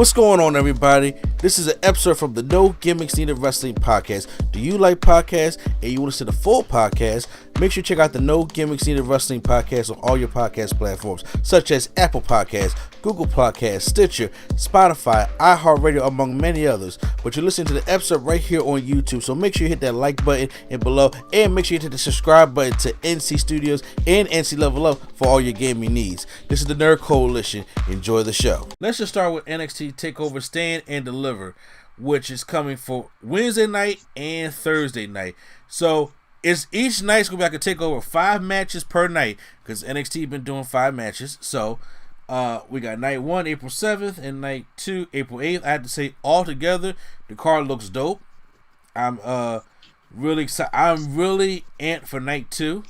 What's going on, everybody? This is an episode from the No Gimmicks Needed Wrestling podcast. Do you like podcasts and you want to see the full podcast? Make sure you check out the No Gimmicks Needed Wrestling podcast on all your podcast platforms, such as Apple Podcasts, Google Podcasts, Stitcher, Spotify, iHeartRadio, among many others. But you're listening to the episode right here on YouTube, so make sure you hit that like button and below, and make sure you hit the subscribe button to NC Studios and NC Level Up for all your gaming needs. This is the Nerd Coalition. Enjoy the show. Let's just start with NXT TAKEOVER Stand and Deliver, which is coming for Wednesday night and Thursday night. So it's each night's gonna be like a takeover, 5 matches per night, because NXT been doing 5 matches. So we got night 1 April 7th and night 2 April 8th. I have to say, all together the card looks dope. I'm really excited. I'm really amped for night 2.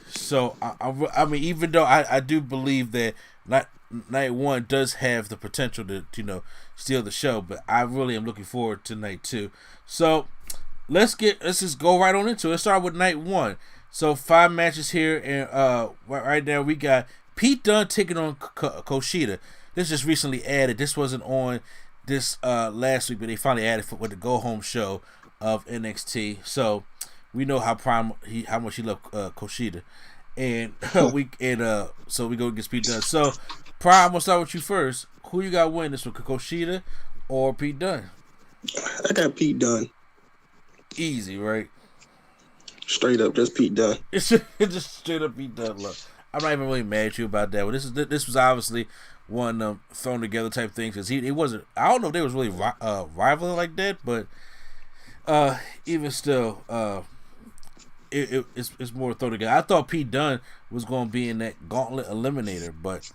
So I mean, even though I do believe that night 1 does have the potential to steal the show, but I really am looking forward to night 2. So let's just go right on into it. Let's start with night 1. So 5 matches here, and right now we got Pete Dunn taking on Kashida. This just recently added. This wasn't on this last week, but they finally added with the go home show of NXT. So we know how much he loved Kashida, and so we go against Pete Dunn. So Prime, I'm gonna start with you first. Who you got win this one, Kashida or Pete Dunn? I got Pete Dunn. Easy, right? Straight up, just Pete Dunn. It's just straight up Pete Dunn. Look, I'm not even really mad at you about that. But this was obviously one thrown together type thing, because it wasn't. I don't know if they was really rivaling like that, but even still, it's more thrown together. I thought Pete Dunn was going to be in that Gauntlet Eliminator, but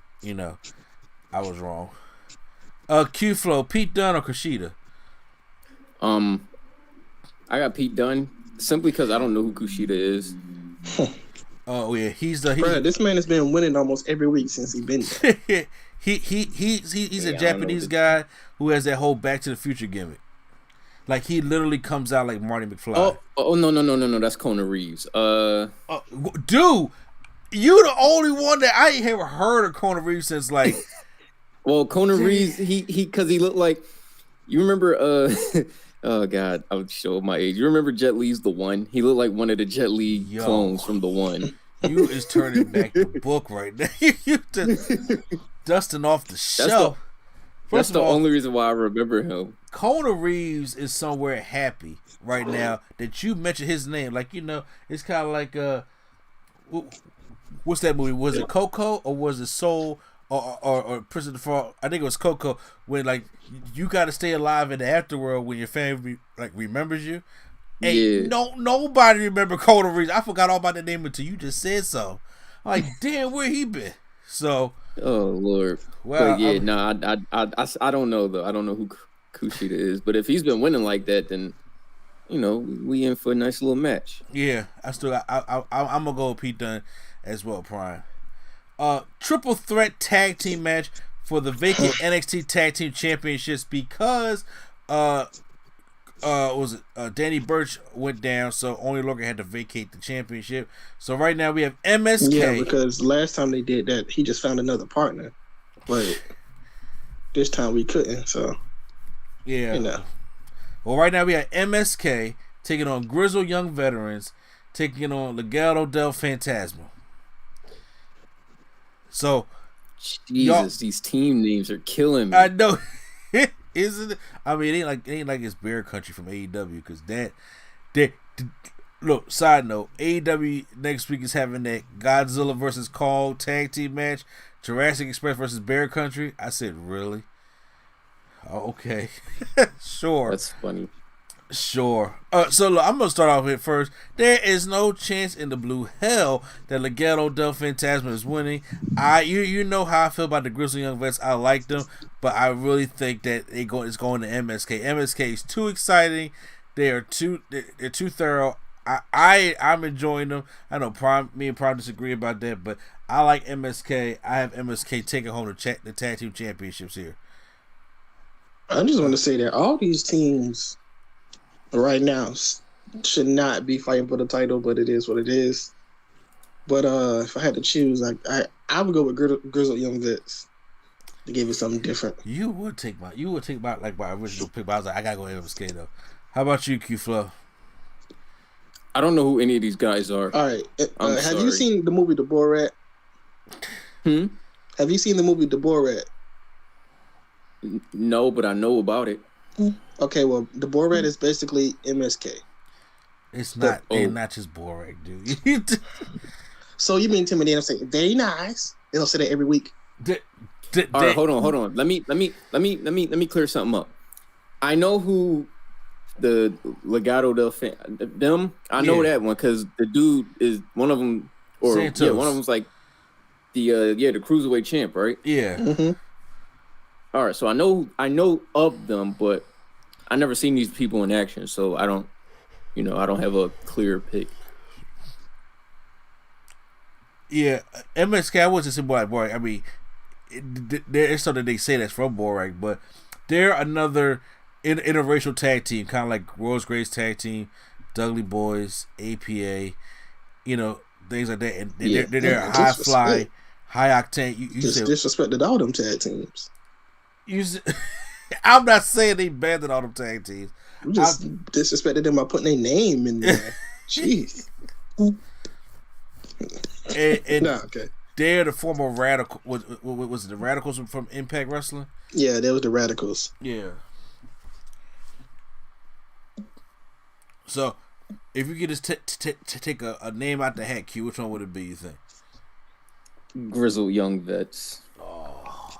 I was wrong. Q Flow, Pete Dunn or Kashida? I got Pete Dunn simply because I don't know who Kashida is. Oh yeah, he's this man has been winning almost every week since he's been there. he's a Japanese guy who has that whole Back to the Future gimmick. Like, he literally comes out like Marty McFly. Oh no, that's Kona Reeves. Dude, you the only one that I ain't ever heard of Kona Reeves since like. Well, Kona Reeves, he because he looked like, you remember oh God, I would show my age. You remember Jet Li's The One? He looked like one of the Jet Li clones from The One. You is turning back the book right now. You just dusting off the shelf. That's the only reason why I remember him. Kona Reeves is somewhere happy right now that you mentioned his name. Like, it's kind of like what's that movie? Was it Coco or was it Soul or Prison of Fall? I think it was Coco, when like you got to stay alive in the afterworld when your family like remembers you. Hey, nobody remember Kona Reeves. I forgot all about the name until you just said so. I'm like, damn, where he been? So, oh Lord. Well, but yeah, I don't know though. I don't know who Kushida is, but if he's been winning like that, then we in for a nice little match. Yeah, I'm gonna go with Pete Dunn as well, Prime. Triple threat tag team match for the vacant NXT Tag Team Championships, because Danny Burch went down, so only Logan had to vacate the championship. So right now we have MSK. Yeah, because last time they did that, he just found another partner, but this time we couldn't. So yeah, Well, right now we have MSK taking on Grizzled Young Veterans, taking on Legado del Fantasma. So, Jesus, these team names are killing me. I know. Isn't it? I mean, it ain't like it's Bear Country from AEW, because look, side note, AEW next week is having that Godzilla versus Kong tag team match, Jurassic Express versus Bear Country. I said, really? Oh, okay. Sure. That's funny. Sure. So look, I'm gonna start off here first. There is no chance in the blue hell that Legado del Fantasma is winning. You know how I feel about the Grizzly Young Vets. I like them, but I really think that it's going to MSK. MSK is too exciting. They're too thorough. I'm enjoying them. I know me and Prime disagree about that, but I like MSK. I have MSK taking home the tag team championships here. I just want to say that all these teams right now should not be fighting for the title, but it is what it is. But if I had to choose, I would go with Grizzled Young Vets. They gave it something different. You would take my original pick, but I was like, I gotta go MSK though. How about you, Q Flow? I don't know who any of these guys are. All right. Have you seen the movie The Borat? Have you seen the movie The Borat? No, but I know about it. Okay, well, The Borat is basically MSK. It's not. They're not just Borat, dude. So you mean to me? I'm saying very nice. They don't say that every week. All right, hold on. Let me clear something up. I know who the Legado del them. I know that one because the dude is one of them, or Santos. yeah, one of them's like the cruiserweight champ, right? Yeah. Mm-hmm. All right, so I know of them, but I never seen these people in action, so I don't have a clear pick. Yeah, MSK. I wasn't saying Borat. I mean, there's something they say that's from Borat, but they're another interracial tag team, kind of like Rose Grace tag team, Dudley Boys, APA, things like that. And they're high fly, high octane. You disrespected all them tag teams. I'm not saying they banned all them tag teams. You just disrespected them by putting their name in there. Jeez. And okay. They're the former Radical. Was it the Radicals from Impact Wrestling? Yeah, they was the Radicals. Yeah. So, if you could just take a name out the hat, Q, which one would it be, you think? Grizzled Young Vets. Oh.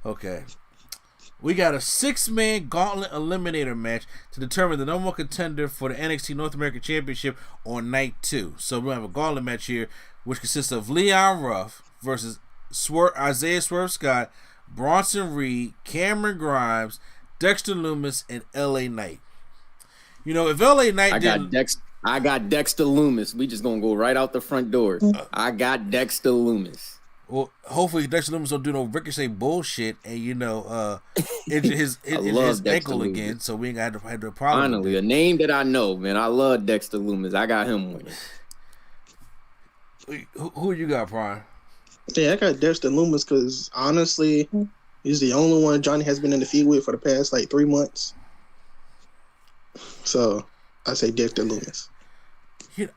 Okay. We got a 6-man Gauntlet Eliminator match to determine the number one contender for the NXT North American Championship on night 2. So we have a Gauntlet match here, which consists of Leon Ruff versus Isaiah Swerve Scott, Bronson Reed, Cameron Grimes, Dexter Lumis, and LA Knight. If LA Knight I got Dexter Lumis. We just gonna go right out the front door. I got Dexter Lumis. Well, hopefully Dexter Lumis don't do no Ricochet bullshit and injure his ankle again, so we ain't got to have a problem. Finally, a name that I know, man. I love Dexter Lumis. I got him winning. Who you got, Brian? Yeah, I got Dexter Lumis because honestly, he's the only one Johnny has been in the feud with for the past 3 months. So I say Dexter Lumis.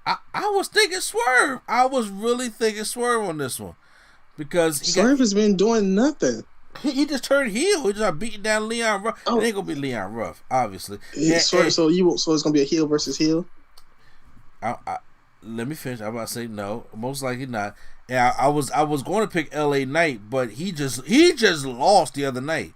I was thinking Swerve. I was really thinking Swerve on this one. Because Swerve has been doing nothing. He just turned heel. He just beating down Leon Ruff. It ain't gonna be Leon Ruff, obviously. So it's gonna be a heel versus heel. Let me finish. I'm about to say no. Most likely not. And I was going to pick LA Knight, but he just lost the other night,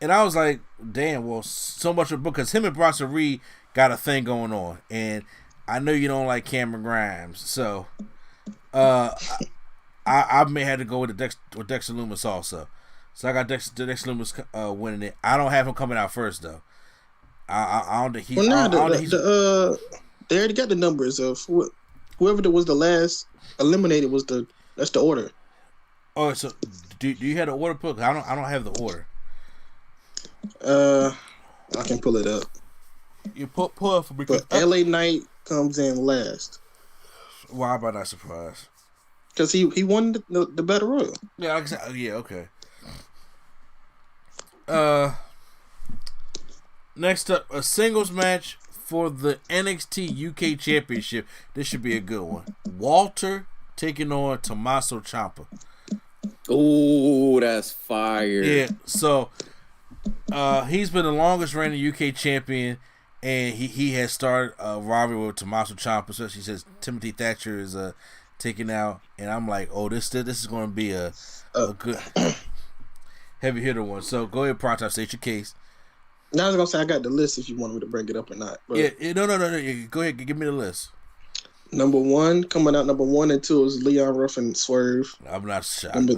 and I was like, damn. Well, so much of because him and Bronson Reed got a thing going on, and I know you don't like Cameron Grimes, so I may have to go with Dexter Lumis also. So I got Dexter Lumis winning it. I don't have him coming out first though. I don't think he. They already got the numbers of whoever was the last eliminated that's the order. Oh, so do you have the order put? I don't have the order. I can pull it up. You pull up for me. But LA Knight comes in last. Why am I not surprised? Because he won the Battle Royal. Yeah, okay. Next up, a singles match for the NXT UK Championship. This should be a good one. Walter taking on Tommaso Ciampa. Oh, that's fire. Yeah, so he's been the longest reigning UK champion, and he has started a rivalry with Tommaso Ciampa, especially since Timothy Thatcher is taken out, and I'm like, oh, this is going to be a good heavy hitter one. So go ahead, Pronto, state your case. Now I was gonna say I got the list if you want me to bring it up or not. But No. Go ahead, give me the list. Number 1 coming out. Number 1 and 2 is Leon Ruff and Swerve. I'm not shocked.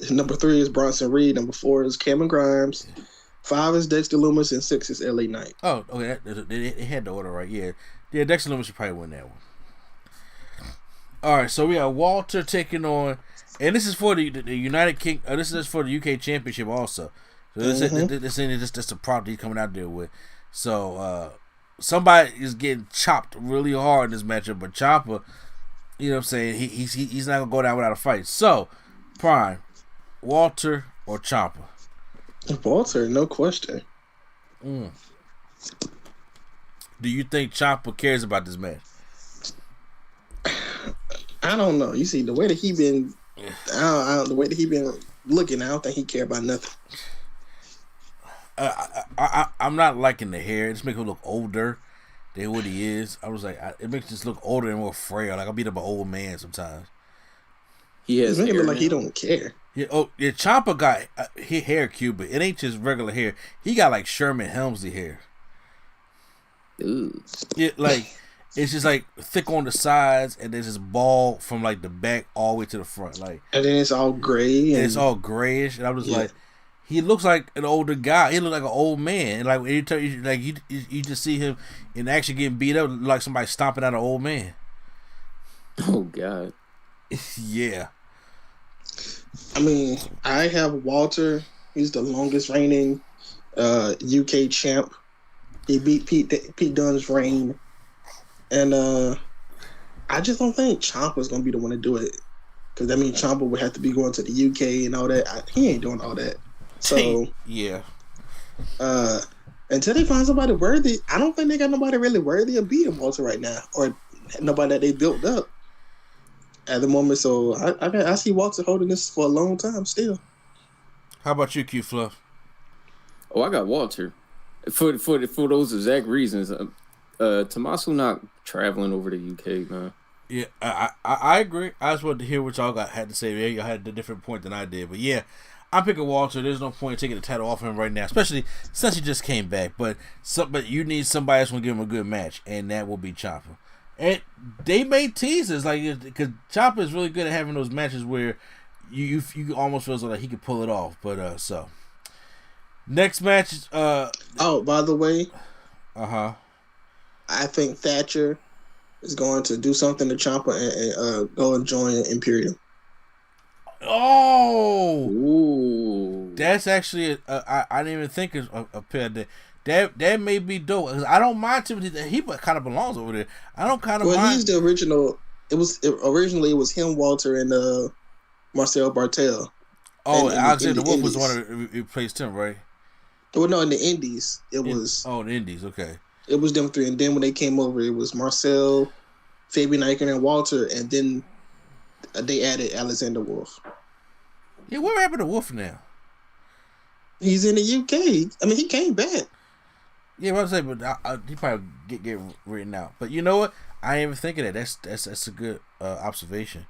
Number 3 is Bronson Reed. Number 4 is Cameron Grimes. 5 is Dexter Lumis, and 6 is LA Knight. Oh, okay. They had the order right. Yeah. Dexter Lumis should probably win that one. All right, so we got Walter taking on, and this is for the United King. This is for the UK Championship also. So this ain't just a product he's coming out there with. So somebody is getting chopped really hard in this matchup, but Ciampa, you know what I'm saying, he's not gonna go down without a fight. So Prime, Walter or Ciampa? Walter, no question. Do you think Ciampa cares about this match? I don't know. You see, the way that he been, the way that he been looking, I don't think he care about nothing. I'm not liking the hair. It just makes him look older than what he is. I was like, it makes him just look older and more frail. Like I beat up an old man sometimes. He has hair look like he don't care. Yeah, Ciampa got his hair cute, but it ain't just regular hair. He got like Sherman Helmsley hair. Ooh. Yeah, like it's just like thick on the sides, and then just bald from like the back all the way to the front, like. And then it's all gray. And it's all grayish, and I'm just like, he looks like an older guy. He looks like an old man, and like when you just see him in action getting beat up, like somebody stomping out an old man. Oh God. Yeah. I mean, I have Walter. He's the longest reigning UK champ. He beat Pete Dunne's reign. And I just don't think Ciampa's going to be the one to do it. Because that means Ciampa would have to be going to the UK and all that. He ain't doing all that. So, yeah. Until they find somebody worthy, I don't think they got nobody really worthy of beating Walter right now. Or nobody that they built up at the moment. So I see Walter holding this for a long time still. How about you, Q Fluff? Oh, I got Walter. For those exact reasons. Tommaso not traveling over to UK, man. Yeah, I agree. I just wanted to hear what y'all had to say. Yeah, y'all had a different point than I did, but yeah, I'm picking Walter. There's no point in taking the title off him right now, especially since he just came back. But you need somebody that's gonna give him a good match, and that will be Ciampa. And they made teasers like because Ciampa is really good at having those matches where you almost feel like he could pull it off. But so next match. Oh, by the way. I think Thatcher is going to do something to Ciampa and go and join Imperium. Oh, ooh, that's actually I didn't even think of a pair that may be dope. I don't mind Timothy. He kind of belongs over there. I don't kind of mind. Well, he's the original. Originally it was him, Walter, and Marcel Bartel. Oh, Alexander Wolf was the one who replaced him, right? Well, no, in the Indies it was. Oh, the Indies, okay. It was them three, and then when they came over, it was Marcel, Fabian Eichner, and Walter, and then they added Alexander Wolf. Yeah, what happened to Wolf now? He's in the UK. I mean, he came back. Yeah, what I'm saying, but he probably get written out. But you know what? I ain't even thinking that. That's a good observation.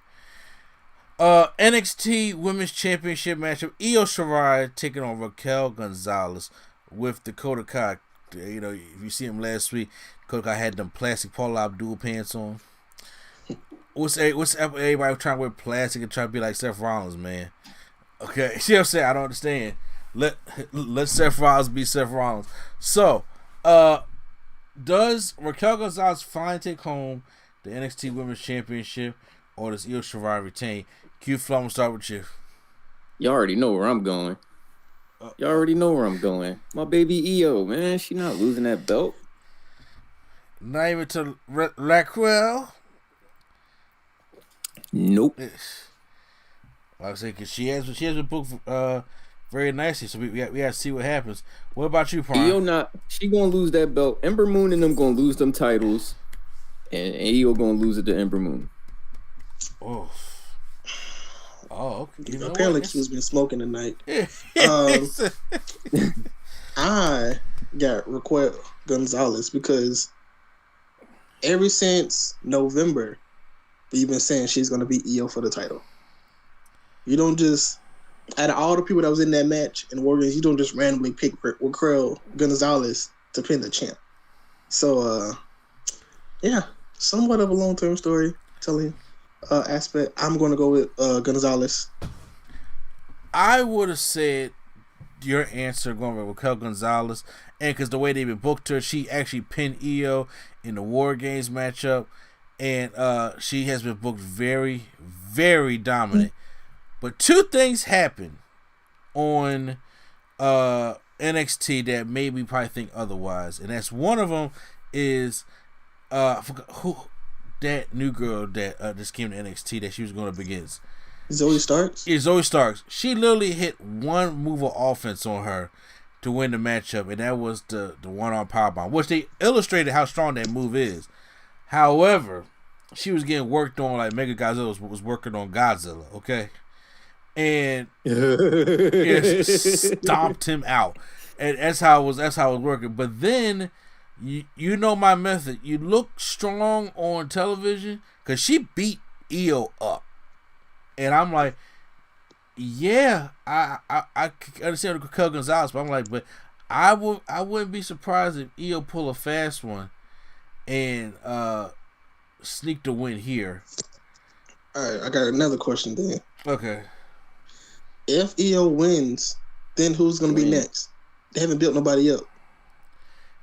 NXT Women's Championship matchup: Io Shirai taking on Raquel Gonzalez with Dakota Kai. You know, if you see him last week, Dakota Kai had them plastic Paula Abdul pants on. What's everybody trying to wear plastic and try to be like Seth Rollins, man? Okay, see what I'm saying? I don't understand. Let Seth Rollins be Seth Rollins. So, does Raquel Gonzalez finally take home the NXT Women's Championship, or does Io Shirai retain? Q Flow, I'm gonna start with you. You already know where I'm going. My baby Io, man, she not losing that belt. Not even to Raquel. Nope. Like I said, because she has been booked very nicely, so we got to see what happens. What about you, Prime? She gonna lose that belt. Ember Moon and them gonna lose them titles, and Io gonna lose it to Ember Moon. Oh, okay. Apparently, Q's been smoking tonight. I got Raquel Gonzalez because ever since November, we've been saying she's going to beat Io for the title. You don't just, out of all the people that was in that match in War Games, you don't just randomly pick Raquel Gonzalez to pin the champ. So, yeah, somewhat of a long-term story telling aspect. I'm going to go with Gonzalez. I would have said your answer going with Raquel Gonzalez, and because the way they booked her, she actually pinned Io in the War Games matchup, and she has been booked very, very dominant. But two things happen on NXT that made me probably think otherwise, and that's one of them is I forgot who that new girl that just came to NXT that she was going up against. Zoe Starks? Yeah, Zoe Starks. She literally hit one move of offense on her to win the matchup, and that was the one-arm powerbomb, which they illustrated how strong that move is. However, she was getting worked on like Mega Godzilla was working on Godzilla, okay? And stomped him out. And that's how it was working. But then you know my method. You look strong on television because she beat Io up. And I'm like, yeah, I understand Raquel Gonzalez, but I'm like, but I wouldn't be surprised if Io pull a fast one and sneak the win here. All right, I got another question then. Okay. If Io wins, then who's going to be next? They haven't built nobody up.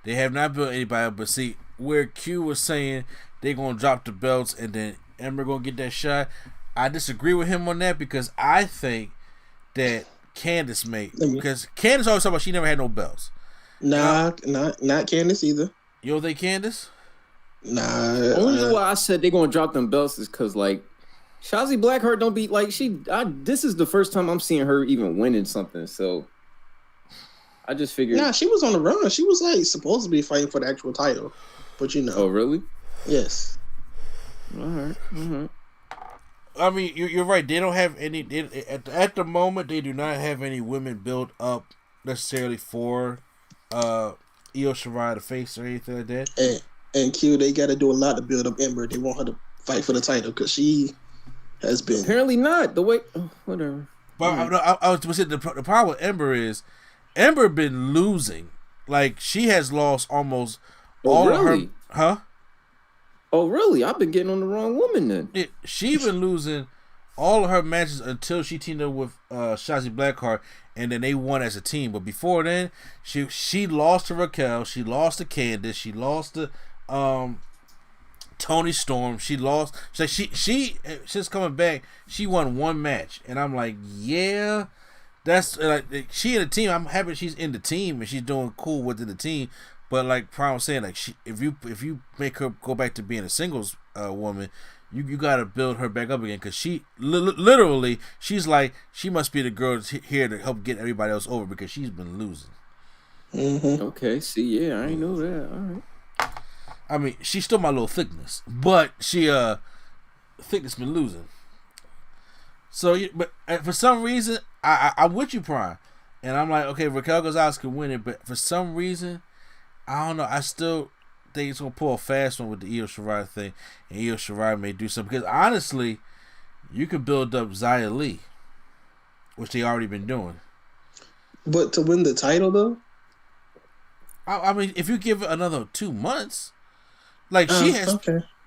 They have not built anybody up, but see, where Q was saying they're going to drop the belts and then Ember going to get that shot, I disagree with him on that because I think that Candice because Candice always talk about she never had no belts. Nah, not Candice either. You don't think Candice? Nah. The only reason why I said they're going to drop them belts is because, like, Shotzi Blackheart don't be like this is the first time I'm seeing her even winning something, so I just figured. Nah, she was on the run. She was like supposed to be fighting for the actual title, but you know. Oh, really? Yes. All right. Mm-hmm. I mean, you're right. They don't have any at the moment. They do not have any women built up necessarily for Io Shirai to face or anything like that. And Q, they got to do a lot to build up Ember. They want her to fight for the title because she has been apparently not the way. Oh, whatever. But I was saying the problem with Ember is Ember been losing. Like she has lost almost all of her. Huh? Oh, really? I've been getting on the wrong woman then. She been losing all of her matches until she teamed up with Shotzi Blackheart, and then they won as a team. But before then, she lost to Raquel, she lost to Candice, she lost to Toni Storm. She lost. She since coming back, she won one match, and I'm like, yeah, that's like she in the team. I'm happy she's in the team and she's doing cool within the team. But like Prime was saying, like if you make her go back to being a singles woman, you got to build her back up again because she literally she's like she must be the girl here to help get everybody else over because she's been losing. Mm-hmm. Okay, see, yeah, I ain't know that. All right. I mean, she's still my little thickness, but she thickness been losing. So, but for some reason, I'm with you, Prime, and I'm like, okay, Raquel Gonzalez can win it, but for some reason. I don't know. I still think it's gonna pull a fast one with the Io Shirai thing, and Io Shirai may do something. Because honestly, you could build up Xia Li, which they already been doing. But to win the title, though, I mean, if you give it another 2 months, like she has,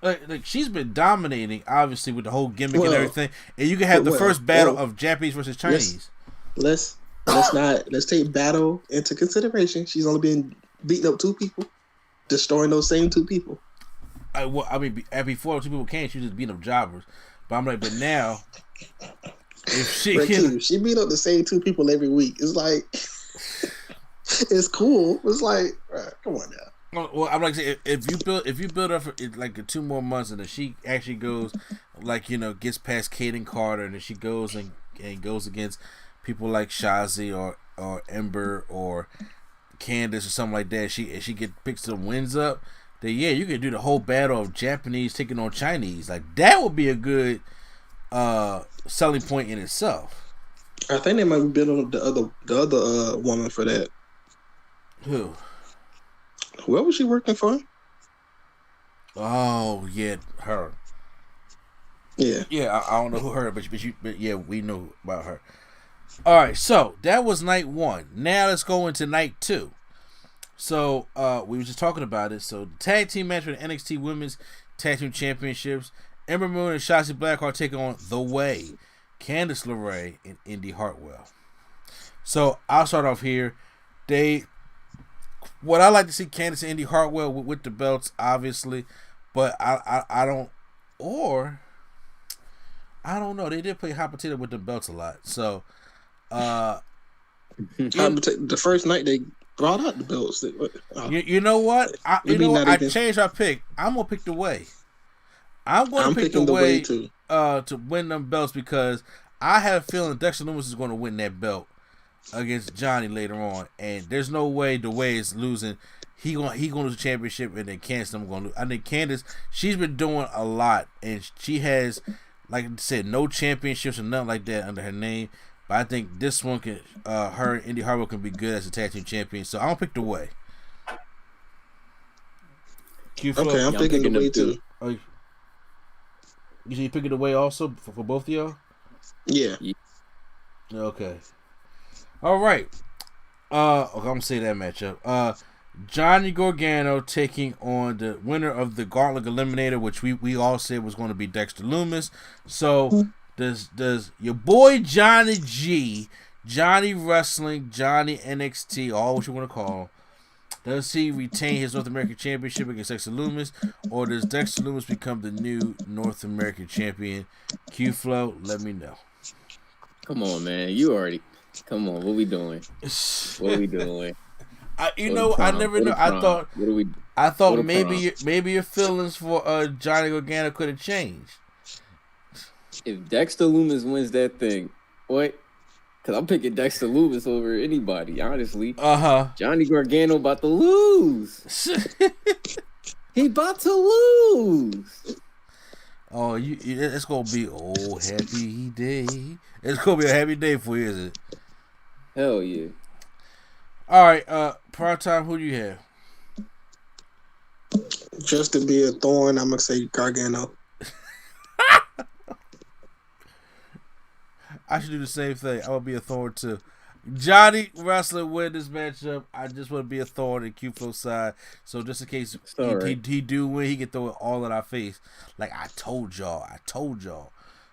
like she's been dominating, obviously with the whole gimmick and everything, and you can have the first battle of Japanese versus Chinese. Let's take battle into consideration. She's only been beating up 2 people, destroying those same 2 people. I mean, before 2 people came, she was just beating up jobbers. But I'm like, but now, if she she beat up the same 2 people every week. It's like, it's cool. It's like, come on now. Well, I'm like, if you build up for like 2 more months, and then she actually goes, like gets past Kaden Carter, and then she goes and goes against people like Shazzy or Ember or Candice or something like that, she picks some wins up, then yeah, you can do the whole battle of Japanese taking on Chinese. Like that would be a good selling point in itself. I think they might be building up the other woman for that. Who was she working for? Oh yeah, her. Yeah. I don't know who her, but yeah, we know about her. All right, so that was night 1. Now let's go into night 2. So we were just talking about it. So the tag team match for the NXT Women's Tag Team Championships: Ember Moon and Shotzi Blackheart take on The Way, Candice LeRae and Indy Hartwell. So I'll start off here. What I like to see Candice and Indy Hartwell with the belts, obviously, but I don't know. They did play hot potato with the belts a lot, so. The first night they brought out the belts. You know what? I changed our pick. I'm gonna pick The Way. I'm gonna pick The Way to win them belts because I have a feeling Dexter Lumis is going to win that belt against Johnny later on, and there's no way the way is losing. He going to lose the championship, and then Candice going to lose. I think Candice, she's been doing a lot, and she has, like I said, no championships or nothing like that under her name. But I think this one can, her and Indy Hartwell can be good as a tag team champion. So I don't pick the way. Okay, I'm picking the way too. You say you picking the way also for both of y'all? Yeah. Okay. All right. Okay, I'm gonna say that matchup. Johnny Gargano taking on the winner of the Gauntlet Eliminator, which we all said was going to be Dexter Lumis. So does your boy Johnny G, Johnny Wrestling, Johnny NXT, all what you want to call, does he retain his North American Championship against Dexter Lumis, or does Dexter Lumis become the new North American Champion? Q-Flow, let me know. Come on, man. Come on. What we doing? What are we doing? I never know. I thought maybe your feelings for Johnny Gargano could have changed. If Dexter Lumis wins that thing, what? Because I'm picking Dexter Lumis over anybody, honestly. Johnny Gargano about to lose. He about to lose. Oh, it's gonna be happy day. It's gonna be a happy day for you, is it? Hell yeah. All right, prime time. Who do you have? Just to be a thorn, I'm gonna say Gargano. I should do the same thing. I would be a thorn too. Johnny Wrestling win this matchup. I just want to be a thorn in Q-Flow's side. So just in case he do win, he can throw it all in our face. Like I told y'all.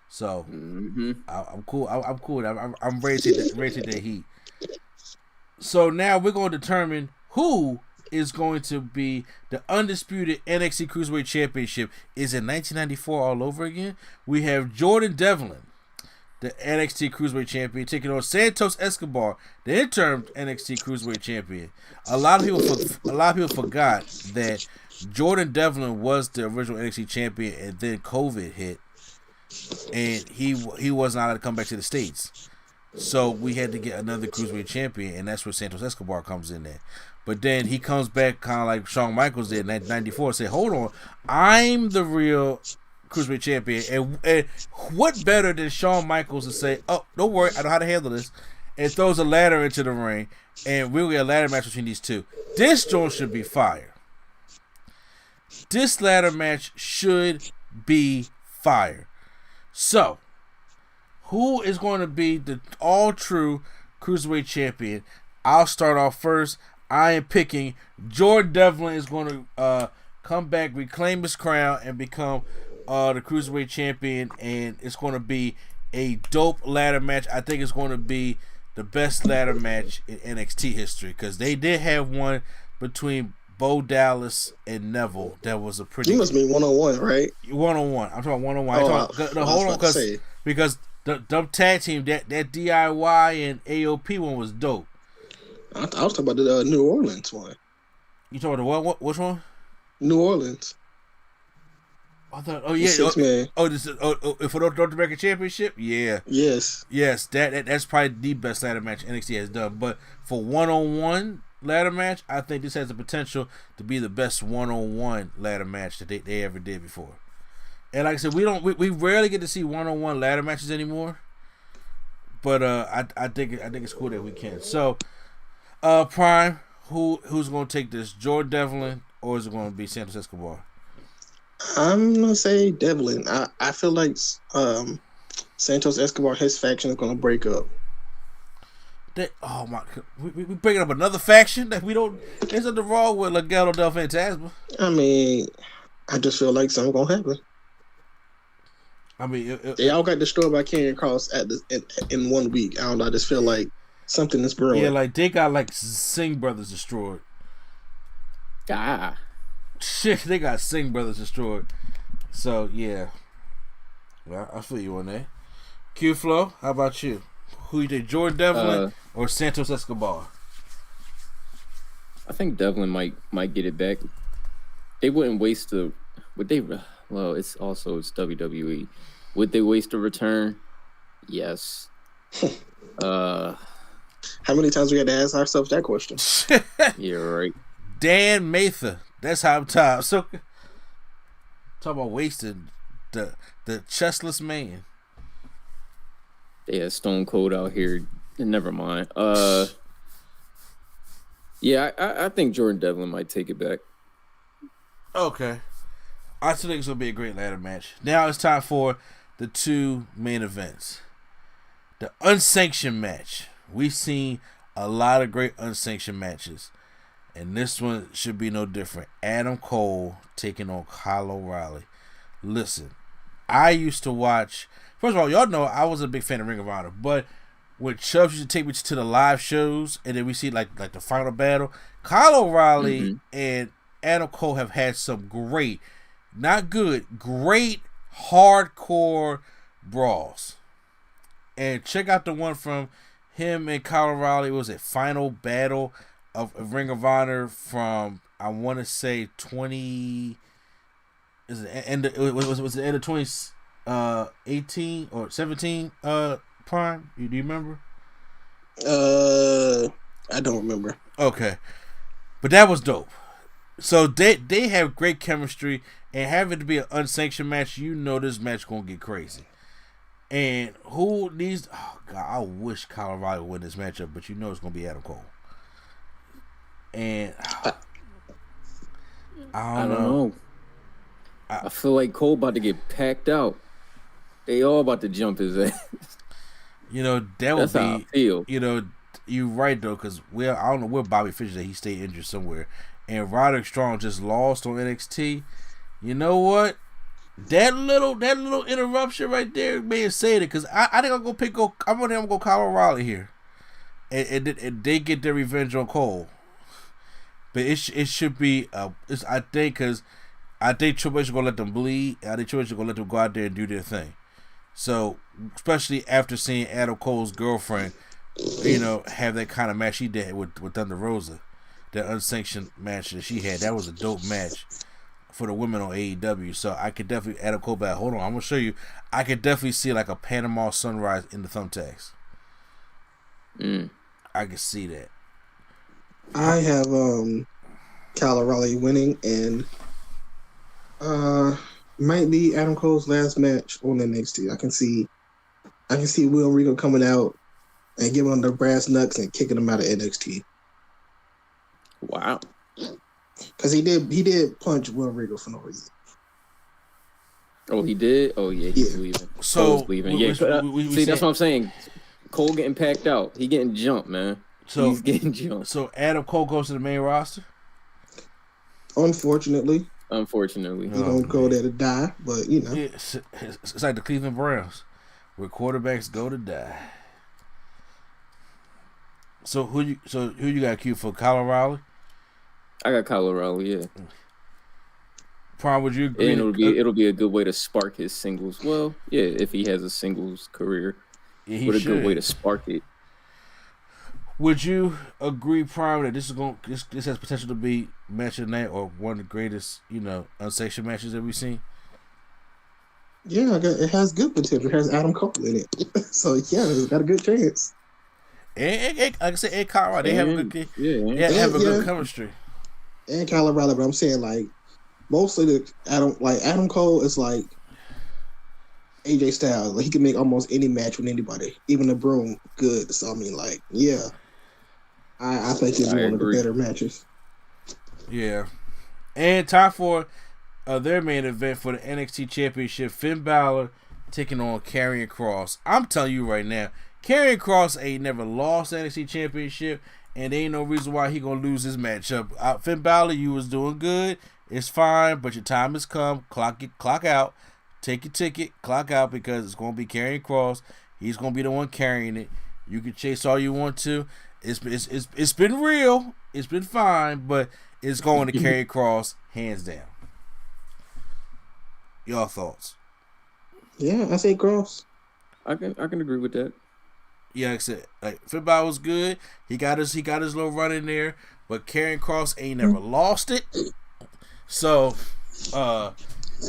So I'm cool. I'm cool. I'm ready to take the heat. So now we're going to determine who is going to be the undisputed NXT Cruiserweight Championship. Is it 1994 all over again? We have Jordan Devlin, the NXT Cruiserweight Champion, taking on Santos Escobar, the interim NXT Cruiserweight Champion. A lot of people forgot that Jordan Devlin was the original NXT Champion, and then COVID hit, and he was not allowed to come back to the States. So we had to get another Cruiserweight Champion, and that's where Santos Escobar comes in there. But then he comes back kind of like Shawn Michaels did in 94 and say, hold on, I'm the real Cruiserweight Champion. And what better than Shawn Michaels to say, oh, don't worry, I know how to handle this, and throws a ladder into the ring, and we'll get a ladder match between these two. This joint should be fire. This ladder match should be fire. So, who is going to be the all-true Cruiserweight Champion? I'll start off first. I am picking Jordan Devlin is going to come back, reclaim his crown, and become the Cruiserweight Champion, and it's going to be a dope ladder match. I think it's going to be the best ladder match in NXT history, because they did have one between Bo Dallas and Neville that was a pretty... You must be 1-on-1, right? 1-on-1. I'm talking 1-on-1. Hold on, because the tag team, that DIY and AOP one was dope. I was talking about the New Orleans one. You talking about the what? Which one? New Orleans. I thought. Oh yeah. For the North American Championship. Yeah. Yes. That's probably the best ladder match NXT has done. But for 1-on-1 ladder match, I think this has the potential to be the best 1-on-1 ladder match that they ever did before. And like I said, we rarely get to see 1-on-1 ladder matches anymore. But I think it's cool that we can. So, Prime, who's going to take this? Jordan Devlin, or is it going to be Santos Escobar? I'm gonna say Devlin. I feel like Santos Escobar, his faction is gonna break up. Oh my! We breaking up another faction that we don't. There's nothing wrong with Legado del Fantasma. I mean, I just feel like something gonna happen. I mean, they all got destroyed by Karrion Kross in 1 week. I don't know. I just feel like something is brewing. Yeah, like they got like Singh brothers destroyed. Shit, they got Singh brothers destroyed. So yeah, well, I feel you on that. Q-Flow, how about you? Who you think, Jordan Devlin or Santos Escobar? I think Devlin might get it back. They wouldn't waste the. Would they? Well, it's WWE. Would they waste a return Yes. How many times we had to ask ourselves that question? You're right. Dan Mather. That's how I'm tired. So talk about wasting the chestless man. Yeah, Stone Cold out here. Never mind. Yeah, I think Jordan Devlin might take it back. Okay. I still think it's going to be a great ladder match. Now it's time for the two main events. The unsanctioned match. We've seen a lot of great unsanctioned matches. And this one should be no different. Adam Cole taking on Kyle O'Reilly. Listen, I used to watch... First of all, y'all know I was a big fan of Ring of Honor. But when Chubbs used to take me to the live shows, and then we see like the final battle, Kyle O'Reilly and Adam Cole have had some great, not good, great hardcore brawls. And check out the one from him and Kyle O'Reilly. Was it Final Battle of Ring of Honor from, I want to say 20? Was it end of 2018 or 17? Prime? Do you remember? I don't remember. Okay, but that was dope. So they have great chemistry, and having to be an unsanctioned match, you know this match gonna get crazy. And who needs? Oh God, I wish Kyle O'Reilly would win this matchup, but you know it's gonna be Adam Cole. And I don't know. I feel like Cole about to get packed out. They all about to jump his ass. You know that would That's be. How I feel. You know, you're right though, because I don't know where Bobby Fish is at. He stayed injured somewhere, and Roderick Strong just lost on NXT. You know what? That little interruption right there may have saved it, because I think I'm gonna go Kyle O'Reilly here, and they get their revenge on Cole. But it should be I think Triple H is gonna let them bleed. I think Triple H is gonna let them go out there and do their thing. So especially after seeing Adam Cole's girlfriend, you know, have that kind of match he did with Thunder Rosa, that unsanctioned match that she had, that was a dope match for the women on AEW. So I could definitely Adam Cole back. Hold on, I'm gonna show you. I could definitely see like a Panama Sunrise in the thumbtacks. I could see that. I have Kyle O'Reilly winning, and might be Adam Cole's last match on NXT. I can see Will Regal coming out and giving him the brass knucks and kicking him out of NXT. Wow. Because he did punch Will Regal for no reason. Oh, he did? Oh, yeah, he's leaving. So, Cole's leaving. See, that's what I'm saying. Cole getting packed out. He getting jumped, man. So, he's getting jumped. So Adam Cole goes to the main roster? Unfortunately. He don't go there to die, but you know. It's like the Cleveland Browns, where quarterbacks go to die. So who you got queued for? Kyle O'Reilly? I got Kyle O'Reilly, yeah. Prime, would you agree? And it'll be a good way to spark his singles. Well, yeah, if he has a singles career, a good way to spark it. Would you agree, Prime, that this has potential to be match of the night or one of the greatest, unsanctioned matches that we've seen? Yeah, it has good potential. It has Adam Cole in it, so yeah, it's got a good chance. And like I said, and Kyle, they have a good, good chemistry. And Kyle O'Reilly, but I'm saying like mostly Adam Cole is like AJ Styles. Like he can make almost any match with anybody, even the Broom. Good. So I mean, like, yeah. I think it's one of the better matches. Yeah. And time for their main event for the NXT Championship. Finn Balor taking on Karrion Kross. I'm telling you right now, Karrion Kross ain't never lost the NXT Championship, and there ain't no reason why he gonna lose this matchup. Finn Balor, you was doing good. It's fine, but your time has come. Clock out. Take your ticket, clock out, because it's gonna be Karrion Kross. He's gonna be the one carrying it. You can chase all you want to. It's been real. It's been fine, but it's going to Karrion Kross hands down. Your thoughts? Yeah, I say Kross. I can agree with that. Yeah, like I said, Finn Balor was good. He got his little run in there, but Karrion Kross ain't never lost it. So,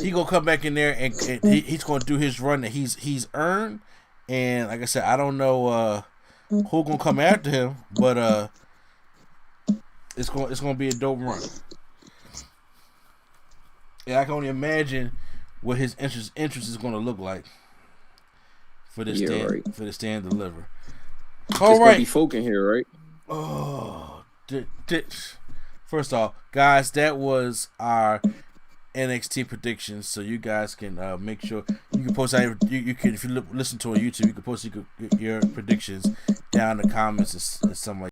he gonna come back in there and he's gonna do his run that he's earned, And like I said, I don't know who gonna come after him, but it's gonna be a dope run. Yeah, I can only imagine what his interest is gonna look like for this stand deliver. All right, gonna be folk in here, right? Oh, first off, guys, that was our NXT predictions. So you guys can make sure you can post out. You can, if you listen to on YouTube, you can post your predictions down in the comments and something like that.